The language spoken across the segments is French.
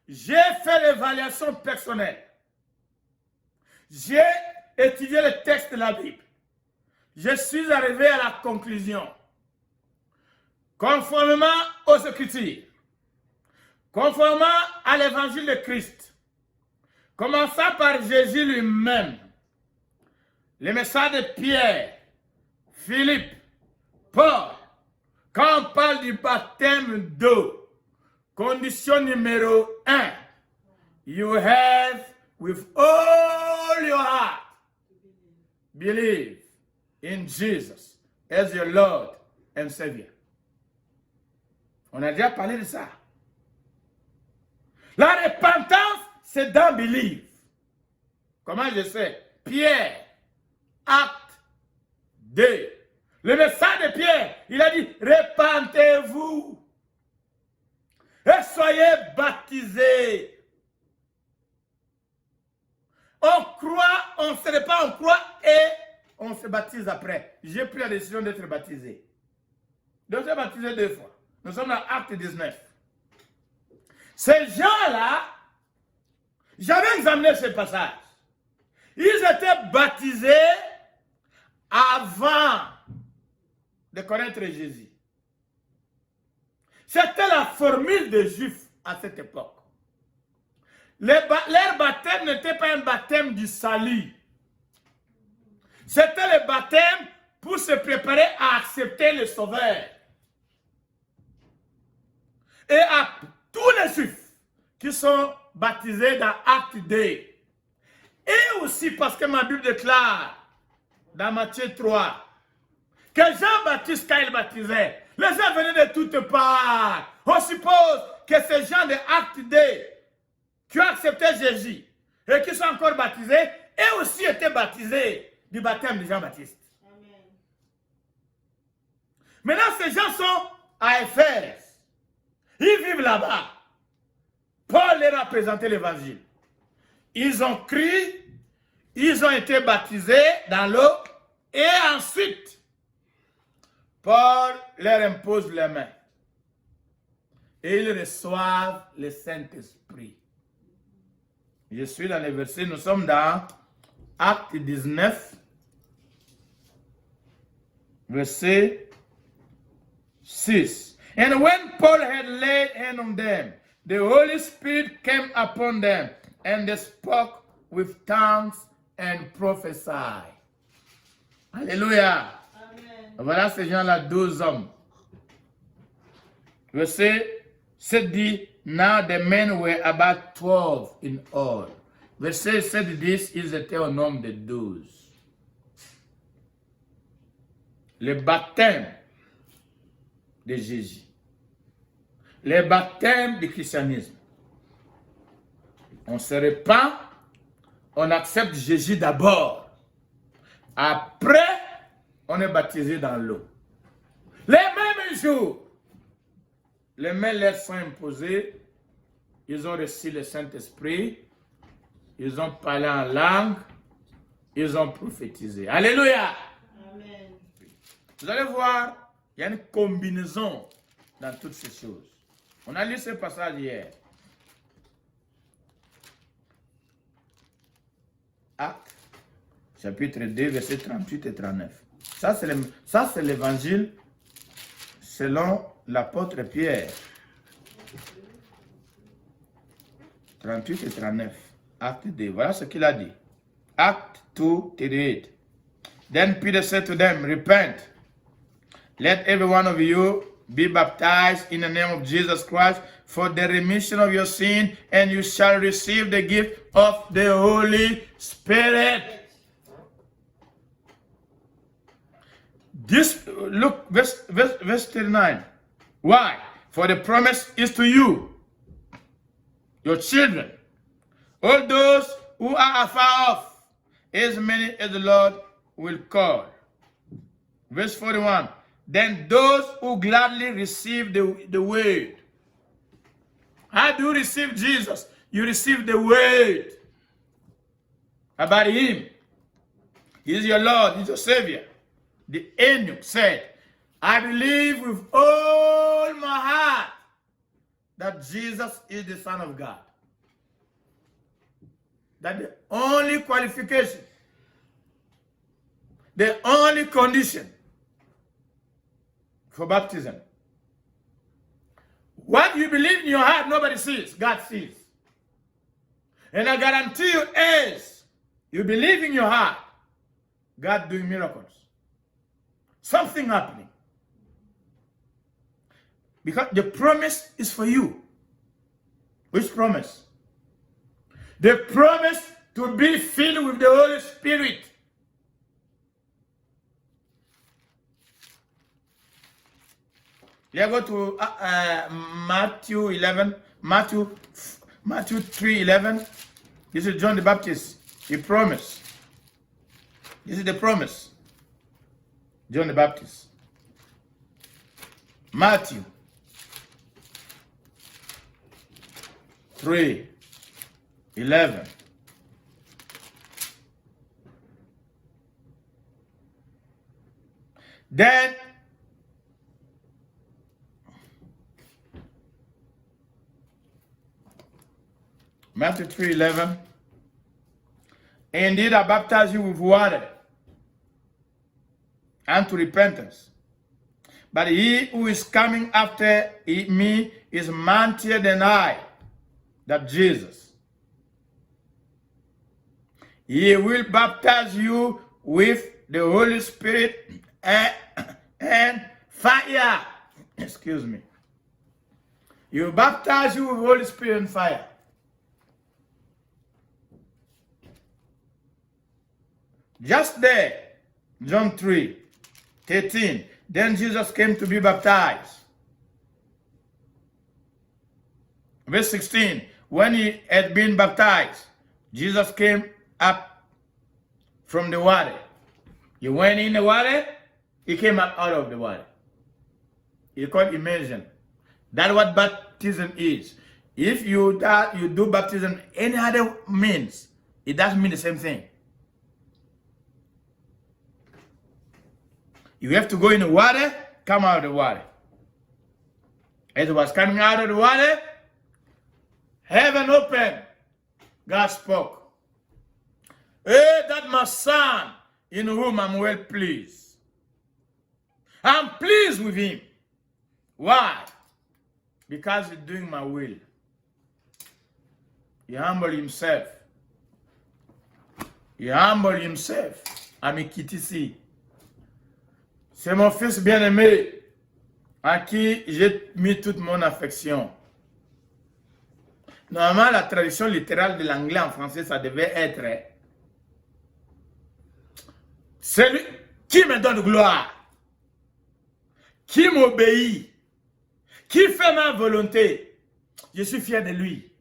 j'ai fait l'évaluation personnelle. J'ai étudié le texte de la Bible. Je suis arrivé à la conclusion, conformément aux Écritures, conformément à l'évangile de Christ, commençant par Jésus lui-même, les messages de Pierre, Philippe, Paul, quand on parle du baptême d'eau, condition numéro 1, you have with all your heart believe in Jesus as your Lord and Savior. On a déjà parlé de ça. La repentance, c'est dans believe. Comment je sais? Pierre, acte 2. Le message de Pierre, il a dit, repentez-vous et soyez baptisés. On croit, on ne sait pas, on croit et on se baptise après. J'ai pris la décision d'être baptisé. Donc, j'ai baptisé 2 fois. Nous sommes dans Acte 19. Ces gens-là, j'avais examiné ce passage. Ils étaient baptisés avant de connaître Jésus. C'était la formule des Juifs à cette époque. Leur baptême n'était pas un baptême du salut. C'était le baptême pour se préparer à accepter le Sauveur. Et à tous les Juifs qui sont baptisés dans Acte 2. Et aussi parce que ma Bible déclare dans Matthieu 3 que Jean-Baptiste, quand il baptisait, les gens venaient de toutes parts. On suppose que ces gens de Acte 2 qui ont accepté Jésus et qui sont encore baptisés, eux aussi étaient baptisés du baptême de Jean-Baptiste. Maintenant, ces gens sont à Éphèse. Ils vivent là-bas. Paul leur a présenté l'évangile. Ils ont cru, ils ont été baptisés dans l'eau et ensuite, Paul leur impose les mains. Et ils reçoivent le Saint-Esprit. Je suis dans les versets, nous sommes dans Acte 19, verset 6. And when Paul had laid hand on them, the Holy Spirit came upon them, and they spoke with tongues and prophesied. Alléluia. Voilà ces gens-là, 12 hommes. Verset 7 dit, now the men were about 12 in all. Verset 7 dit, ils étaient au nombre de 12. Le baptême de Jésus. Le baptême du christianisme. On se répand, on accepte Jésus d'abord. Après, on est baptisé dans l'eau. Les mêmes jours, les mains leur sont imposées, ils ont reçu le Saint-Esprit, ils ont parlé en langue, ils ont prophétisé. Alléluia! Amen. Vous allez voir, il y a une combinaison dans toutes ces choses. On a lu ce passage hier. Actes, chapitre 2, versets 38 et 39. Ça, c'est l'évangile selon l'apôtre Pierre. 38 et 39. Acte 2. Voilà ce qu'il a dit. Acte 2, 38. Then Peter said to them, repent. Let every one of you be baptized in the name of Jesus Christ for the remission of your sin, and you shall receive the gift of the Holy Spirit. This, look, verse 39. Why? For the promise is to you, your children, all those who are afar off, as many as the Lord will call. Verse 41. Then those who gladly receive the word. How do you receive Jesus? You receive the word about him. He is your Lord, he is your Savior. The eunuch said, I believe with all my heart that Jesus is the Son of God. that the only qualification, the only condition for baptism, what you believe in your heart, nobody sees, God sees. And I guarantee you, as you believe in your heart, God doing miracles. Something happening. Because the promise is for you. Which promise? The promise to be filled with the Holy Spirit. You go to Matthew 11, Matthew 3:11. This is John the Baptist. He promised. This is the promise. John the Baptist. Matthew 3:11. Then Matthew 3:11. Indeed, I baptize you with water unto repentance. But he who is coming after me is mightier than I, that Jesus. He will baptize you with the Holy Spirit and fire. Excuse me. He will baptize you with Holy Spirit and fire. Just there, John 3:13. Then Jesus came to be baptized. Verse 16. When he had been baptized, Jesus came up from the water. He went in the water, he came up out of the water. It's called immersion. That's what baptism is. If you do baptism any other means, it doesn't mean the same thing. You have to go in the water, come out of the water. As it was coming out of the water, heaven opened. God spoke. Hey, that's my son in whom I'm well pleased. I'm pleased with him. Why? Because he's doing my will. He humbled himself. He humbled himself. Amikitisi. C'est mon fils bien-aimé à qui j'ai mis toute mon affection. Normalement, la traduction littérale de l'anglais en français, ça devait être celui qui me donne gloire, qui m'obéit, qui fait ma volonté. Je suis fier de lui.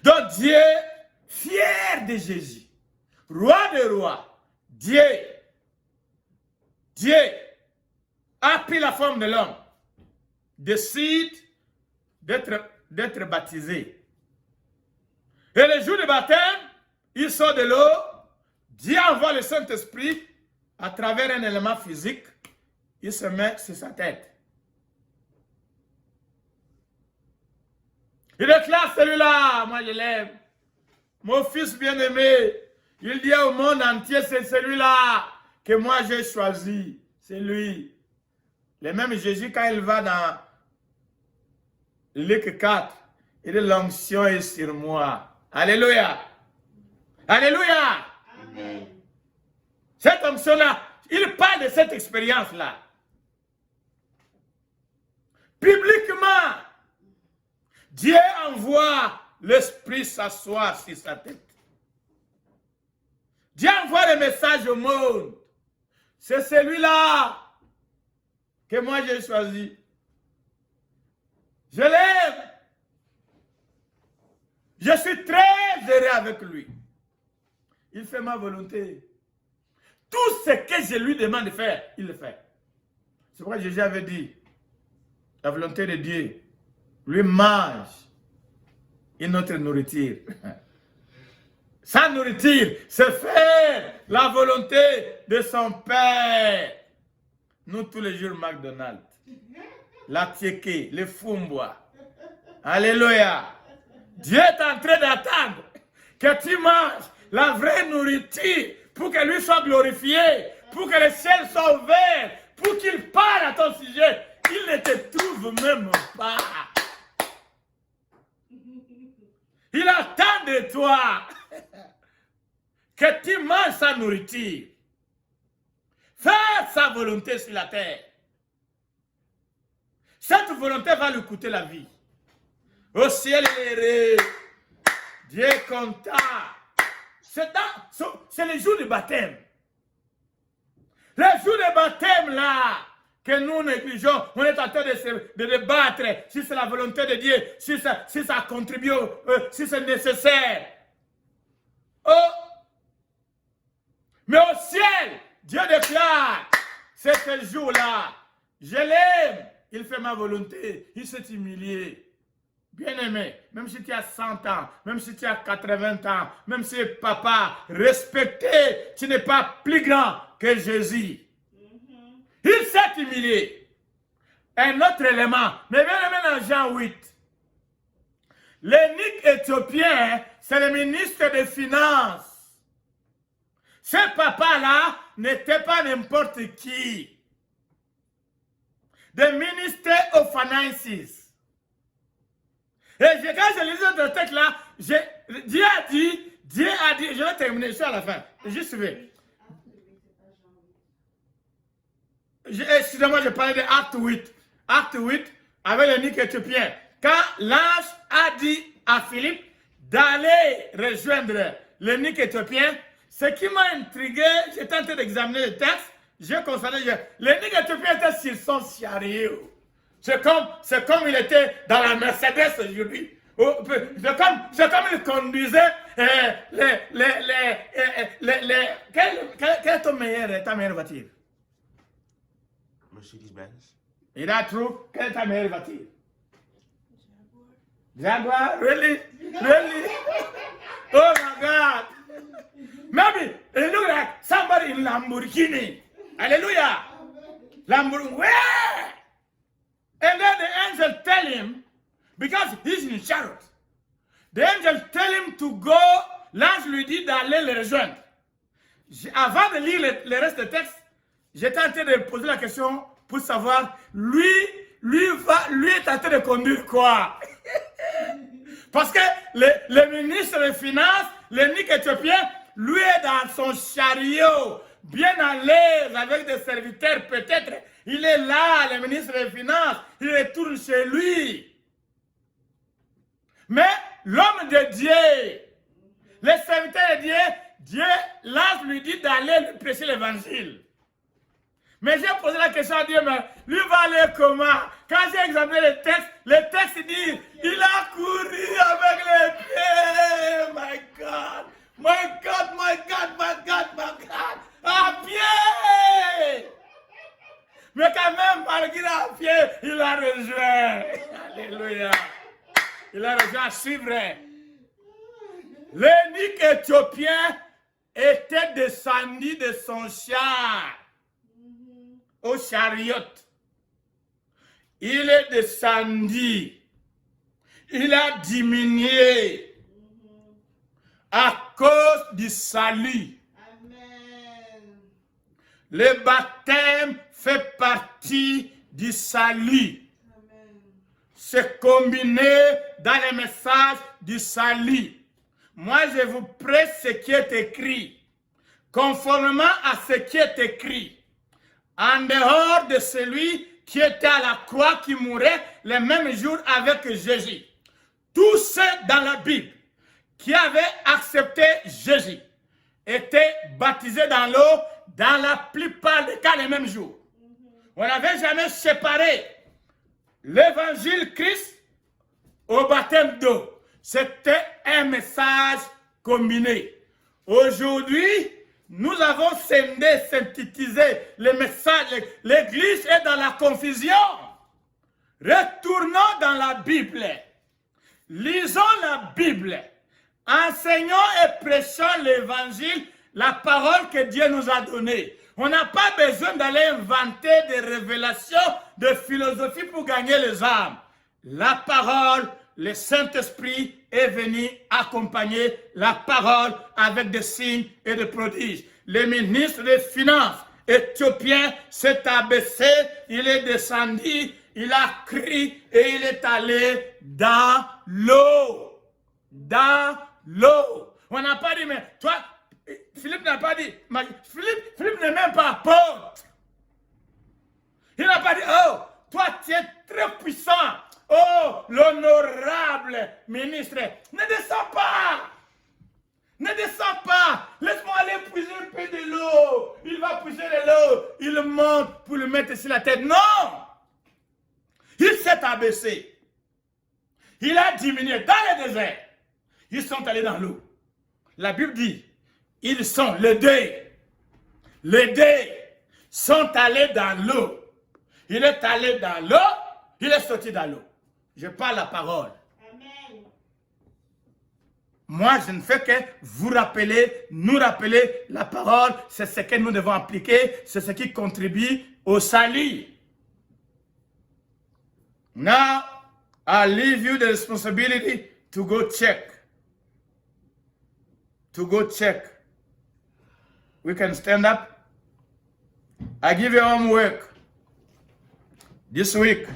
Donc Dieu, fier de Jésus, roi des rois, Dieu a pris la forme de l'homme, décide d'être baptisé. Et le jour du baptême, il sort de l'eau, Dieu envoie le Saint-Esprit à travers un élément physique, il se met sur sa tête. Il déclare celui-là, moi je l'aime, mon fils bien-aimé. Il dit au monde entier, c'est celui-là que moi j'ai choisi. C'est lui. Le même Jésus, quand il va dans Luc 4, il dit l'onction est sur moi. Alléluia. Alléluia. Amen. Cette onction-là, il parle de cette expérience-là. Publiquement, Dieu envoie l'Esprit s'asseoir sur sa tête. Dieu envoie le message au monde. C'est celui-là que moi j'ai choisi. Je l'aime. Je suis très heureux avec lui. Il fait ma volonté. Tout ce que je lui demande de faire, il le fait. C'est pourquoi Jésus avait dit, la volonté de Dieu, lui mange une autre nourriture. Sa nourriture, c'est faire la volonté de son Père. Nous, tous les jours, McDonald's, la tieke, les fumbois. Alléluia. Dieu est en train d'attendre que tu manges la vraie nourriture pour que lui soit glorifié, pour que le ciel soit ouvert, pour qu'il parle à ton sujet. Il ne te trouve même pas. Il attend de toi que tu manges sa nourriture. Faire sa volonté sur la terre. Cette volonté va lui coûter la vie. Au ciel est heureux. Dieu est content. C'est le jour du baptême. Le jour du baptême là, que nous négligeons, on est en train de débattre si c'est la volonté de Dieu, si ça contribue, si c'est nécessaire. Oh! Mais au ciel, Dieu déclare, c'est ce jour-là, je l'aime, il fait ma volonté, il s'est humilié. Bien-aimé, même si tu as 100 ans, même si tu as 80 ans, même si papa, respecté, tu n'es pas plus grand que Jésus. Il s'est humilié. Un autre élément, mais bien-aimé dans Jean 8. L'énigme éthiopien, c'est le ministre des Finances. Ce papa-là n'était pas n'importe qui. The Minister of Finances. Et quand je lisais ce texte-là, Dieu a dit, je vais terminer, je suis à la fin, juste suivez. Excusez-moi, je parlais de Acte 8. Acte 8, avec l'énigme éthiopien. Quand l'ange a dit à Philippe d'aller rejoindre l'énigme éthiopien, ce qui m'a intrigué, j'étais en train d'examiner le texte, j'ai constaté que l'énigme éthiopien était sur son chariot. C'est comme il était dans la Mercedes aujourd'hui. C'est comme il conduisait quelle est ta meilleure voiture? Mercedes-Benz. Is that true? Quelle est ta meilleure voiture? Jaguar? Really? Really? Oh my God! Maybe it look like somebody in Lamborghini. Hallelujah! Lamborghini. Where? And then the angel tell him, because he's in chariot, the angel tell him to go, l'ange lui dit d'aller le rejoindre. Avant de lire le reste du texte, j'étais en train de poser la question pour savoir, lui est en train de conduire quoi? Parce que le ministre des Finances, l'énigme éthiopien, lui est dans son chariot, bien à l'aise avec des serviteurs peut-être. Il est là, le ministre des Finances, il retourne chez lui. Mais l'homme de Dieu, le serviteur de Dieu, l'ange lui dit d'aller lui prêcher l'évangile. Mais j'ai posé la question à Dieu, mais lui va aller comment? Quand j'ai examiné le texte dit, il a couru avec les pieds. My God, my God, my God, my God, my God. À pied! Mais quand même, malgré à pied, il a rejoint. Alléluia. Il a rejoint à suivre. L'énigme éthiopien était descendu de son char au chariot. Il est descendu. Il a diminué à cause du salut. Amen. Le baptême fait partie du salut. Amen. C'est combiné dans le message du salut. Moi, je vous prête ce qui est écrit, conformément à ce qui est écrit, en dehors de celui qui était à la croix, qui mourait le même jour avec Jésus. Tous ceux dans la Bible qui avaient accepté Jésus étaient baptisés dans l'eau dans la plupart des cas le même jour. On n'avait jamais séparé l'évangile Christ au baptême d'eau. C'était un message combiné. Aujourd'hui, nous avons scindé, synthétisé le message. L'Église est dans la confusion. Retournons dans la Bible. Lisons la Bible. Enseignons et prêchons l'Évangile, la parole que Dieu nous a donnée. On n'a pas besoin d'aller inventer des révélations de philosophie pour gagner les âmes. La parole le Saint-Esprit est venu accompagner la parole avec des signes et des prodiges. Le ministre des Finances éthiopien s'est abaissé, il est descendu, il a crié et il est allé dans l'eau. Dans l'eau. On n'a pas dit, mais toi, Philippe n'a pas dit, Philippe n'est même pas apôtre. Il n'a pas dit, oh, toi tu es très puissant. Oh, l'honorable ministre. Ne descends pas. Ne descends pas. Laisse-moi aller puiser un peu de l'eau. Il va puiser de l'eau. Il monte pour le mettre sur la tête. Non. Il s'est abaissé. Il a diminué dans le désert. Ils sont allés dans l'eau. La Bible dit, ils sont, les deux sont allés dans l'eau. Il est allé dans l'eau, il est sorti dans l'eau. Je parle la parole. Amen. Moi, je ne fais que vous rappeler, nous rappeler la parole. C'est ce que nous devons appliquer. C'est ce qui contribue au salut. Now, I leave you the responsibility to go check. To go check. We can stand up. I give you homework this week.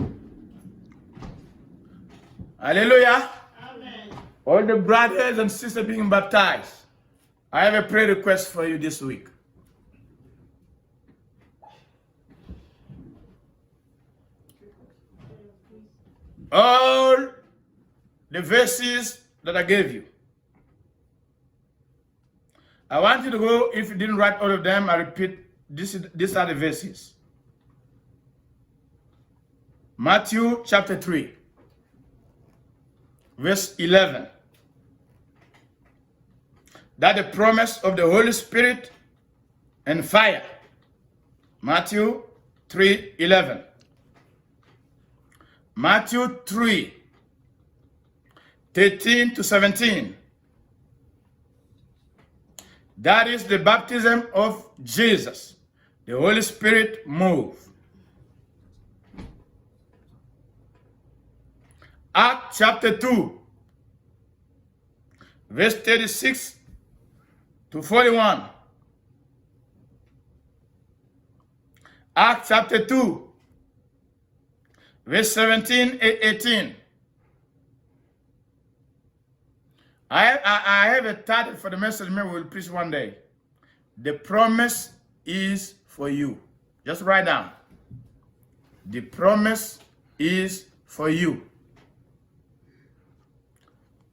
Hallelujah. Amen. All the brothers and sisters being baptized, I have a prayer request for you this week. All the verses that I gave you. I want you to go, if you didn't write all of them, I repeat, these are the verses. Matthew chapter 3, verse 11. That the promise of the Holy Spirit and fire. Matthew 3:11. Matthew 3:13 to 17. That is the baptism of Jesus. The Holy Spirit moved. Acts chapter 2, verse 36 to 41. Acts chapter 2, verse 17 and 18. I have a title for the message, maybe we'll preach one day. The promise is for you. Just write down. The promise is for you.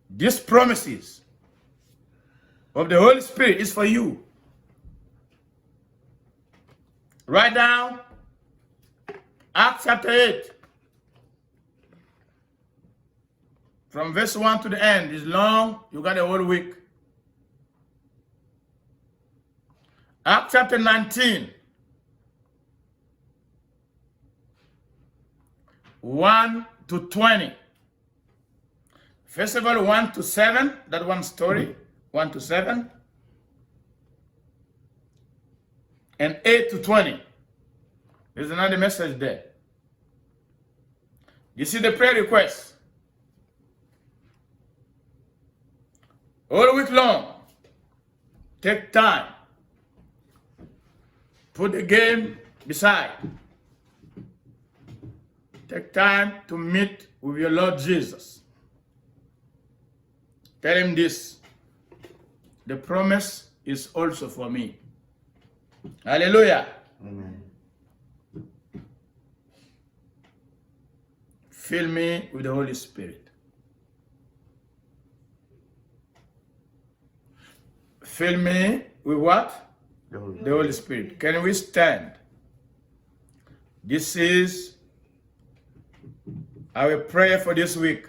These promises of the Holy Spirit is for you. Write down Acts chapter 8. From verse 1 to the end is long. You got a whole week. Acts chapter 19. 1 to 20. First of all, 1 to 7. That one story. 1 to 7. And 8 to 20. There's another message there. You see the prayer request. All week long, take time. Put the game beside. Take time to meet with your Lord Jesus. Tell him this. The promise is also for me. Hallelujah. Amen. Fill me with the Holy Spirit. Fill me with what? The Holy The Holy Spirit. Can we stand? This is our prayer for this week.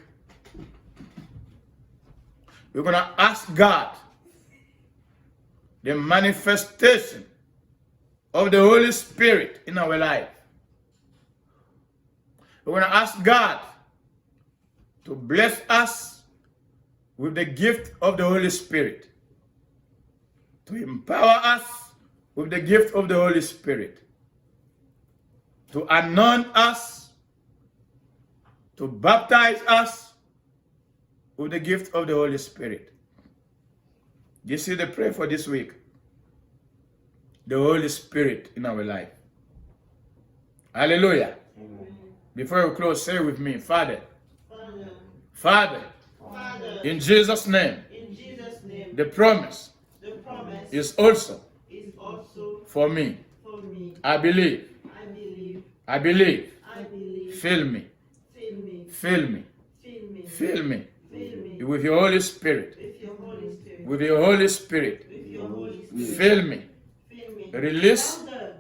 We're going to ask God the manifestation of the Holy Spirit in our life. We're going to ask God to bless us with the gift of the Holy Spirit, to empower us with the gift of the Holy Spirit, to anoint us, to baptize us with the gift of the Holy Spirit. This is the prayer for this week. The Holy Spirit in our life. Hallelujah. Amen. Before we close, say with me, Father, Father, Father, Father, in Jesus' name, in Jesus' name, the promise the promise is also is also for me. for me. I believe, I believe, I believe. I believe. Fill me, Fill me, fill me, fill me, fill me fill me with your Holy Spirit, with your Holy Spirit, with your Holy Spirit. with your Holy Spirit. Fill me. Fill me. Release, Louder.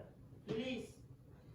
Release.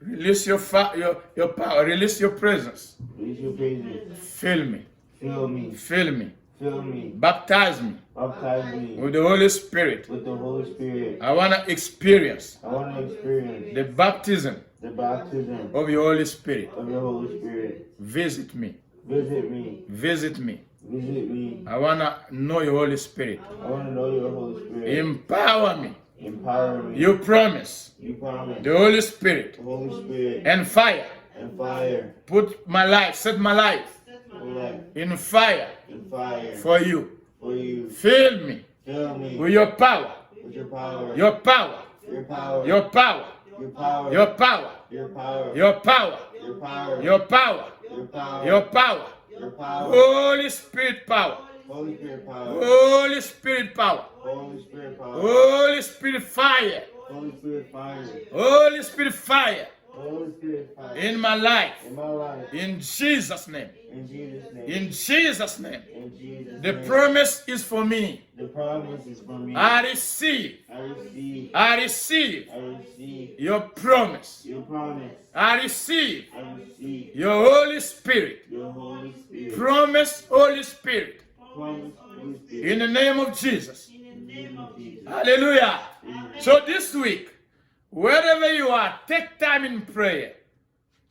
release your power, release your presence. Release your praises. Fill me, Fill me. fill me, Fill me. baptize me Baptize me with the Holy Spirit. with the Holy Spirit. I want to experience I want to experience the baptism the baptism of your Holy Spirit. of your Holy Spirit. Visit me, Visit me. visit me. Visit me. I want to know your Holy Spirit. I want to know your Holy Spirit. Empower me. Empower me. You promise You promise the Holy Spirit the Holy Spirit and fire. and fire Put my life, set my life Set my for life life in fire and fire for you. for you. Fill me Fill me with your power, with your power. your power, Your power. your power, Your power. your power, Your power. your power, Your power. your power, Your power. your power. Your power. Holy Spirit power, Holy Spirit power. Holy Spirit power, Holy Spirit power. Holy Spirit fire, Holy Spirit fire. Holy Spirit fire Holy Spirit fire. in my life. In my life. In Jesus' name. In Jesus' name. In Jesus' name. In Jesus' The name. promise is for me. The promise is for me. I receive. I receive. I receive I receive your promise. your promise. I receive I receive your Holy Spirit. your Holy Spirit. Promise, Holy Spirit. Promise, Holy Spirit. In the name of Jesus. in the name of Jesus. Hallelujah. So this week, wherever you are, take time in prayer.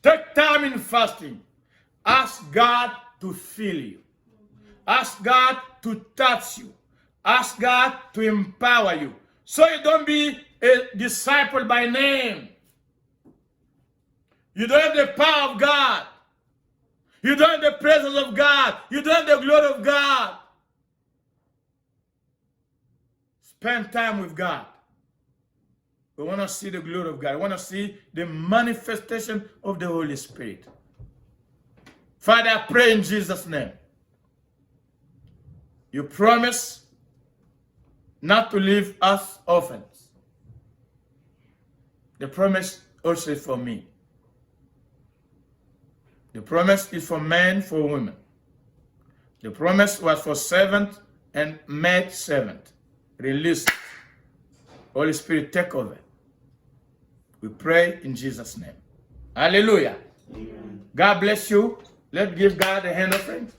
Take time in fasting. Ask God to fill you. Ask God to touch you. Ask God to empower you. So you don't be a disciple by name. You don't have the power of God. You don't have the presence of God. You don't have the glory of God. Spend time with God. We want to see the glory of God. We want to see the manifestation of the Holy Spirit. Father, I pray in Jesus' name. You promise not to leave us orphans. The promise also is for me. The promise is for men, for women. The promise was for servant and maid servant. Release. Holy Spirit, take over. We pray in Jesus' name. Hallelujah. Amen. God bless you. Let's give God a hand offering.